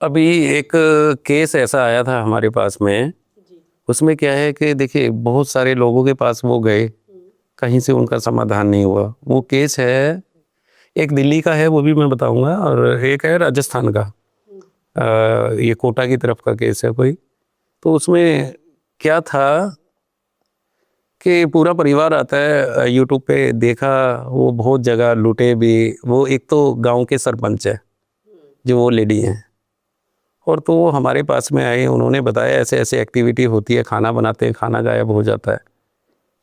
अभी एक केस ऐसा आया था हमारे पास में। जी। उसमें क्या है कि देखिए बहुत सारे लोगों के पास वो गए, हुँ, कहीं से उनका समाधान नहीं हुआ। वो केस है, एक दिल्ली का है वो भी मैं बताऊंगा, और एक है राजस्थान का। हुँ, ये कोटा की तरफ का केस है कोई। तो उसमें क्या था कि पूरा परिवार आता है, यूट्यूब पे देखा, वो बहुत जगह लूटे भी। वो एक तो गांव के सरपंच है, हुँ, जो वो लेडी हैं, और तो वो हमारे पास में आए, उन्होंने बताया ऐसे ऐसे एक्टिविटी होती है, खाना बनाते हैं, खाना गायब हो जाता है।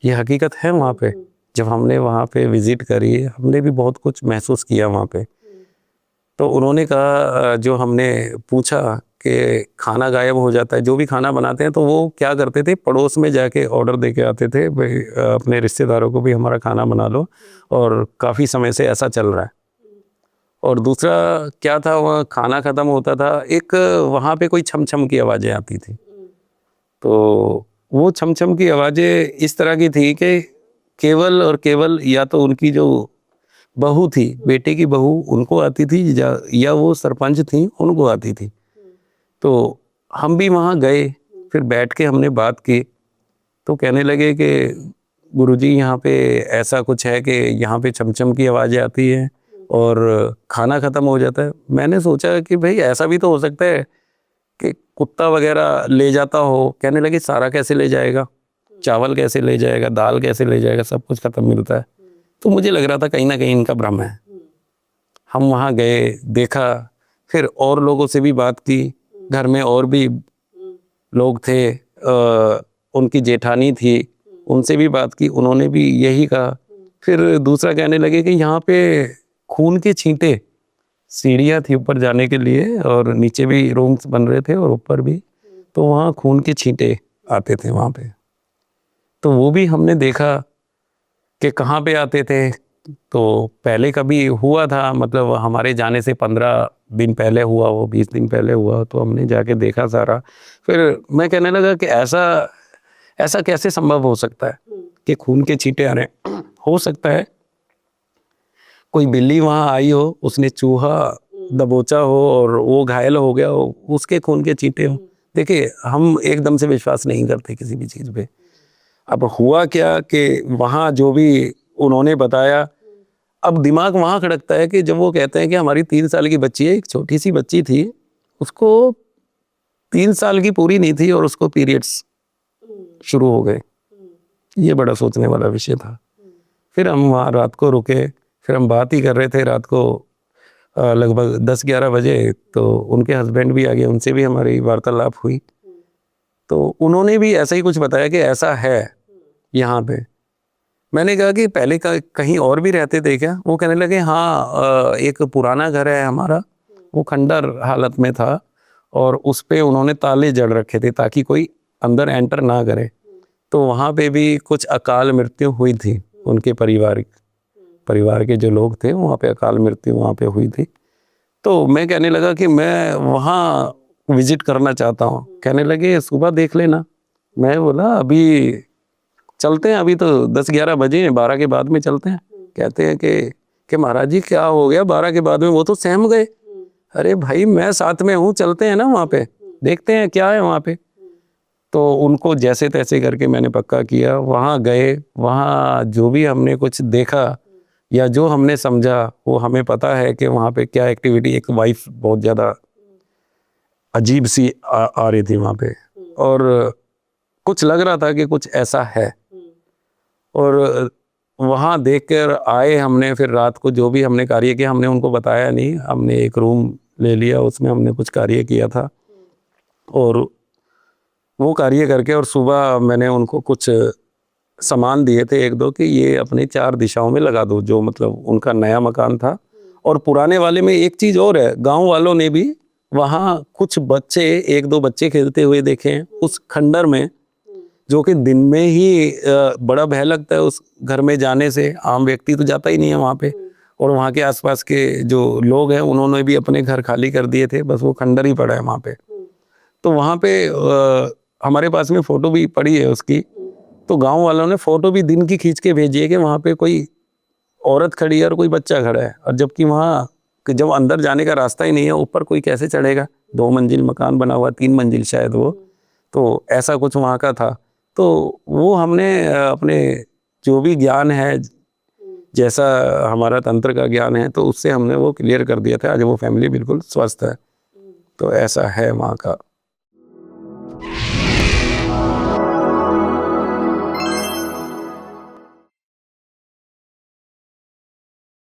ये हकीकत है वहाँ हुँ, पे। हुँ, जब हमने वहाँ पे विज़िट करी, हमने भी बहुत कुछ महसूस किया वहाँ पे। हुँ, तो उन्होंने कहा, जो हमने पूछा कि खाना गायब हो जाता है, जो भी खाना बनाते हैं, तो वो क्या करते थे, पड़ोस में जाके ऑर्डर दे के आते थे, भई अपने रिश्तेदारों को भी हमारा खाना बना लो, हुँ, और काफ़ी समय से ऐसा चल रहा है। हुँ, और दूसरा क्या था, वहाँ खाना ख़त्म होता था, एक वहाँ पे कोई छम-छम की आवाज़ें आती थी। हुँ, तो वो छम-छम की आवाज़ें इस तरह की थी कि केवल और केवल या तो उनकी जो बहू थी, हुँ, बेटे की बहू, उनको आती थी, या वो सरपंच थीं, उनको आती थी। हुँ, तो हम भी वहाँ गए, हुँ, फिर बैठ के हमने बात की, तो कहने लगे कि गुरुजी यहाँ पे ऐसा कुछ है कि यहाँ पे छम-छम की आवाज़ें आती हैं हुँ, और खाना ख़त्म हो जाता है। मैंने सोचा कि भई ऐसा भी तो हो सकता है कि कुत्ता वग़ैरह ले जाता हो। कहने लगे सारा कैसे ले जाएगा? हुँ, चावल कैसे ले जाएगा? दाल कैसे ले जाएगा? सब कुछ ख़त्म मिलता है। हुँ, तो मुझे लग रहा था कहीं न कहीं इनका भ्रम है। हुँ, हम वहाँ गए, देखा, फिर और लोगों से भी बात की, हुँ, घर में और भी हुँ, लोग थे, उनकी जेठानी थी, हुँ, उनसे भी बात की, उन्होंने भी यही कहा। हुँ, फिर दूसरा कहने लगे कि यहाँ पे खून के छींटे, सीढ़ियाँ थी ऊपर जाने के लिए, और नीचे भी रूम्स बन रहे थे और ऊपर भी, हुँ, तो वहाँ खून के छींटे हुँ, आते थे वहाँ पे। तो वो भी हमने देखा कि कहाँ पे आते थे। तो पहले कभी हुआ था, मतलब हमारे जाने से 15 दिन पहले हुआ, वो 20 दिन पहले हुआ, तो हमने जाके देखा सारा। फिर मैं कहने लगा कि ऐसा ऐसा कैसे संभव हो सकता है हुँ, कि खून के छींटे आ रहे हैं? हो सकता है कोई बिल्ली वहाँ आई हो, उसने चूहा हुँ, दबोचा हो और वो घायल हो गया हो, उसके खून के छींटे हों। हुँ, देखिए, हम एकदम से विश्वास नहीं करते किसी भी चीज़ पे। अब हुआ क्या कि वहाँ जो भी उन्होंने बताया, हुँ, अब दिमाग वहाँ खड़कता है कि जब वो कहते हैं कि हमारी 3 साल की बच्ची है, एक छोटी-सी बच्ची थी, उसको 3 साल की पूरी नहीं थी और उसको पीरियड्स हुँ, शुरू हो गए। हुँ, ये बड़ा सोचने वाला विषय था। हुँ, फिर हम वहाँ रात को रुके, फिर हम बात ही कर रहे थे रात को, लगभग 10-11 बजे, तो उनके हस्बैंड भी आ गए, उनसे भी हमारी वार्तालाप हुई। हुँ, तो उन्होंने भी ऐसा ही कुछ बताया कि ऐसा है हुँ, यहाँ पे। मैंने कहा कि पहले कहीं और भी रहते थे क्या? वो कहने लगे हाँ, एक पुराना घर है हमारा, हुँ, वो खंडर हालत में था, और उस पे उन्होंने ताले जड़ रखे थे ताकि कोई अंदर एंटर ना करे। हुँ, तो वहाँ पे भी कुछ अकाल मृत्यु हुई थी, हुँ, उनके परिवार के जो लोग थे, वहाँ पे अकाल मृत्यु वहाँ पे हुई थी। तो मैं कहने लगा कि मैं वहाँ विज़िट करना चाहता हूँ। हुँ, कहने लगे सुबह देख लेना। मैं बोला अभी चलते हैं, अभी तो 10-11 बजे हैं, 12 के बाद में चलते हैं। हुँ, कहते हैं कि महाराज जी क्या हो गया 12 के बाद में, वो तो सहम गए। हुँ, अरे भाई मैं साथ में हूँ, चलते हैं ना वहाँ हुँ, पे, हुँ, देखते हैं क्या है वहाँ पे। हुँ, तो उनको जैसे-तैसे करके मैंने पक्का किया, वहाँ गए, वहाँ जो भी हमने कुछ देखा हुँ, या जो हमने समझा, वो हमें पता है कि वहाँ पे क्या एक्टिविटी, एक वाइफ़ बहुत ज़्यादा हुँ, अजीब-सी आ रही थी वहाँ पे, हुँ, और कुछ लग रहा था कि कुछ ऐसा है। हुँ, और वहाँ देखकर आए हमने, फिर रात को जो भी हमने कार्य किया, हमने उनको बताया नहीं, हमने एक रूम ले लिया, उसमें हमने कुछ कार्य किया था, हुँ, और वो कार्य करके और सुबह मैंने उनको कुछ सामान दिए थे 1-2 कि ये अपनी 4 दिशाओं में लगा दो, जो मतलब उनका नया मकान था। हुँ, और पुराने वाले में एक चीज़ और है, गाँव वालों ने भी वहाँ कुछ बच्चे, 1-2 बच्चे खेलते हुए देखे हैं हुँ, उस खंडर में, हुँ, जो कि दिन में ही बड़ा भय लगता है उस घर में जाने से, आम व्यक्ति तो जाता ही नहीं है वहाँ पे। हुँ, और वहाँ के आस-पास के जो लोग हैं, उन्होंने भी अपने घर खाली कर दिए थे, बस वो खंडर ही पड़ा है वहाँ पे। हुँ, तो वहाँ पे हमारे पास में फ़ोटो भी पड़ी है उसकी, हुँ, तो गाँव वालों ने फ़ोटो भी दिन की खींच के भेजी है कि वहाँ पे कोई औरत खड़ी है और कोई बच्चा खड़ा है, और जबकि वहाँ जब अंदर जाने का रास्ता ही नहीं है, ऊपर कोई कैसे चढ़ेगा? 2 मंजिल मकान बना हुआ, 3 मंजिल शायद वो, तो ऐसा कुछ वहाँ का था। तो वो हमने अपने जो भी ज्ञान है, जैसा हमारा तंत्र का ज्ञान है, तो उससे हमने वो क्लियर कर दिया था। आज वो फैमिली बिल्कुल स्वस्थ है। तो ऐसा है वहाँ का।